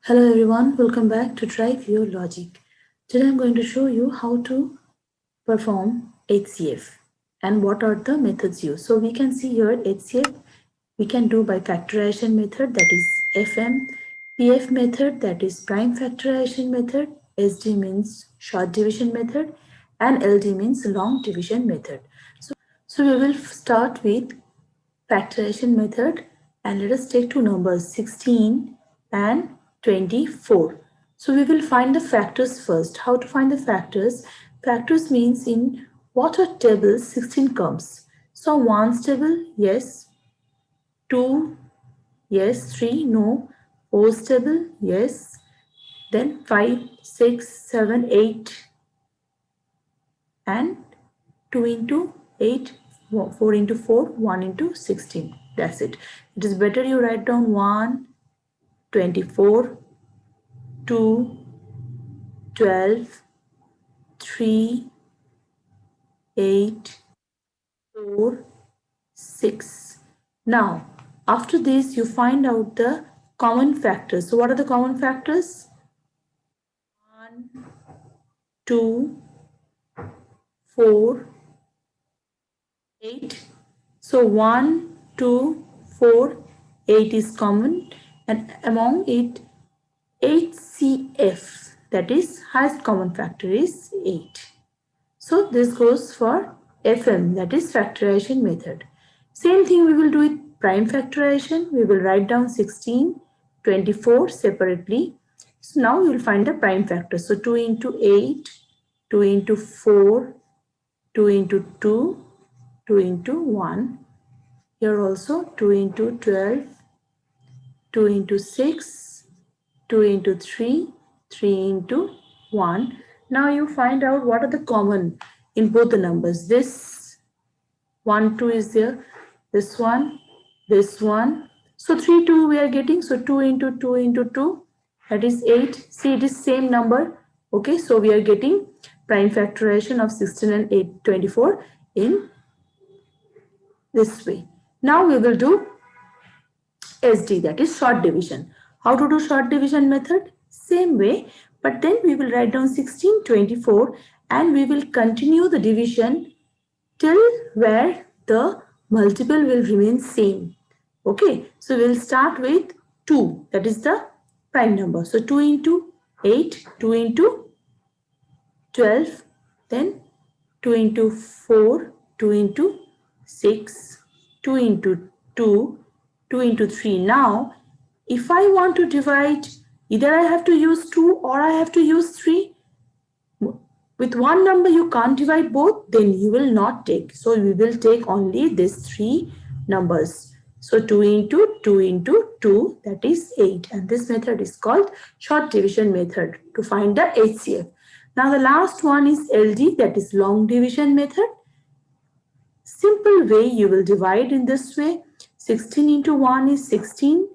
Hello everyone, welcome back to Drive Your Logic. Today I'm going to show you how to perform HCF and what are the methods used. So we can see here HCF we can do by factorization method, that is FM, PF method, that is prime factorization method, SD means short division method, and LD means long division method. So we will start with factorization method and let us take two numbers 16 and 24. So we will find the factors first. How to find the factors? Factors means in what a table 16 comes. So ones table, yes. 2, yes. 3, no. Fours table, yes. Then 5, 6, 7, 8 and 2 into 8, 4 into 4, 1 into 16. That's it. It is better you write down 1, 24, 2, 12, 3, 8, 4, 6. Now, after this, you find out the common factors. So, what are the common factors? 1, 2, 4, 8. So 1, 2, 4, 8 is common, and among it HCF, that is highest common factor, is 8. So this goes for FM, that is factorization method. Same thing we will do with prime factorization. We will write down 16, 24 separately. So now you will find the prime factor. So 2 into 8, 2 into 4, 2 into 2, 2 into 1. Here also 2 into 12, 2 into 6, 2 into 3, 3 into 1. Now you find out what are the common in both the numbers. This 1, 2 is there, this one, this one. So 3, 2 we are getting. So 2 into 2 into 2, that is 8. See, it is same number. Okay, so we are getting prime factorization of 16 and 8, 24 in this way. Now we will do SD, that is short division. How to do short division method? Same way, but then we will write down 16, 24 and we will continue the division till where the multiple will remain same. Okay, so we'll start with 2, that is the prime number. So 2 into 8, 2 into 12, then 2 into 4, 2 into 6, 2 into 2, 2 into 3. Now, if I want to divide, either I have to use 2 or I have to use 3. With one number you can't divide both, then you will not take. So we will take only these 3 numbers. So 2 into 2 into 2, that is 8. And this method is called short division method to find the HCF. Now the last one is LD, that is long division method. Simple way you will divide in this way. 16 into 1 is 16.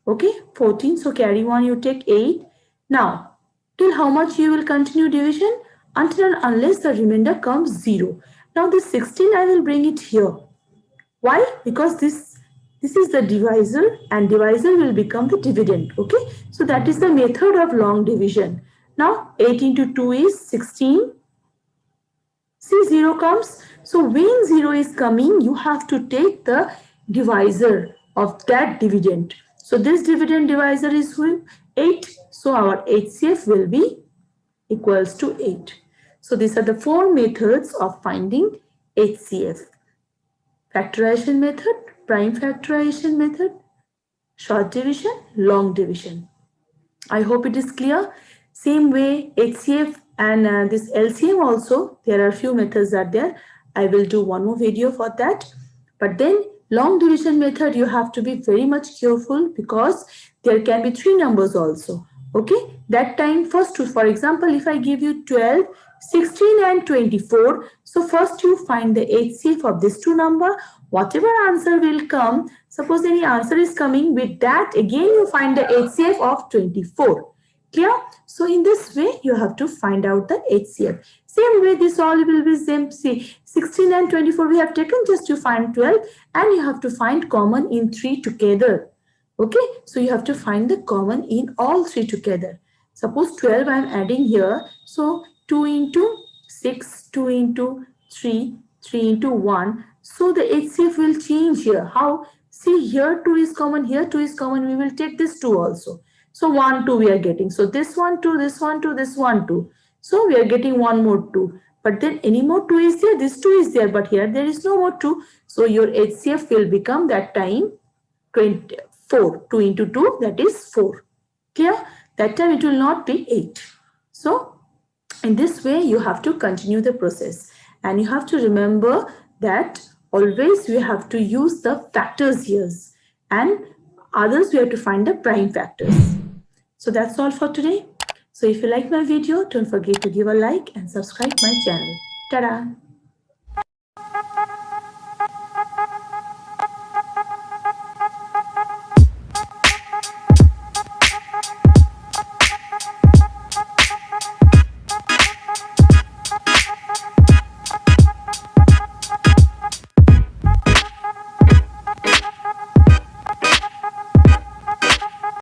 Okay, 14. So carry 1, you take 8. Now, till how much you will continue division? Until and unless the remainder comes 0. Now this 16 I will bring it here. Why? Because this is the divisor and divisor will become the dividend. Okay, so that is the method of long division. Now 8 into 2 is 16. See, 0 comes. So when 0 is coming, you have to take the divisor of that dividend. So this dividend divisor is 8. So our HCF will be equals to 8. So these are the 4 methods of finding HCF. Factorization method, prime factorization method, short division, long division. I hope it is clear. Same way HCF and this LCM also, there are few methods are there. I will do one more video for that. But then long division method, you have to be very much careful because there can be 3 numbers also. Okay, that time first, for example, if I give you 12, 16 and 24. So first you find the HCF of these 2 number. Whatever answer will come, suppose any answer is coming, with that again you find the HCF of 24. Clear? So in this way you have to find out the HCF. Same way this all will be same. See, 16 and 24 we have taken just to find 12 and you have to find common in 3 together. Okay, so you have to find the common in all three together. Suppose 12 I am adding here. So 2 into 6, 2 into 3, 3 into 1. So the HCF will change here. How? See, here 2 is common, here 2 is common. We will take this 2 also. So 1, 2 we are getting. So this one, 2, this one, 2, this one, 2. So we are getting one more 2. But then any more 2 is there, this 2 is there. But here there is no more 2. So your HCF will become that time 24. 2 into 2, that is 4. Clear? That time it will not be 8. So in this way you have to continue the process, and you have to remember that always we have to use the factors here, and others we have to find the prime factors. So that's all for today. So if you like my video, don't forget to give a like and subscribe my channel. Ta-da!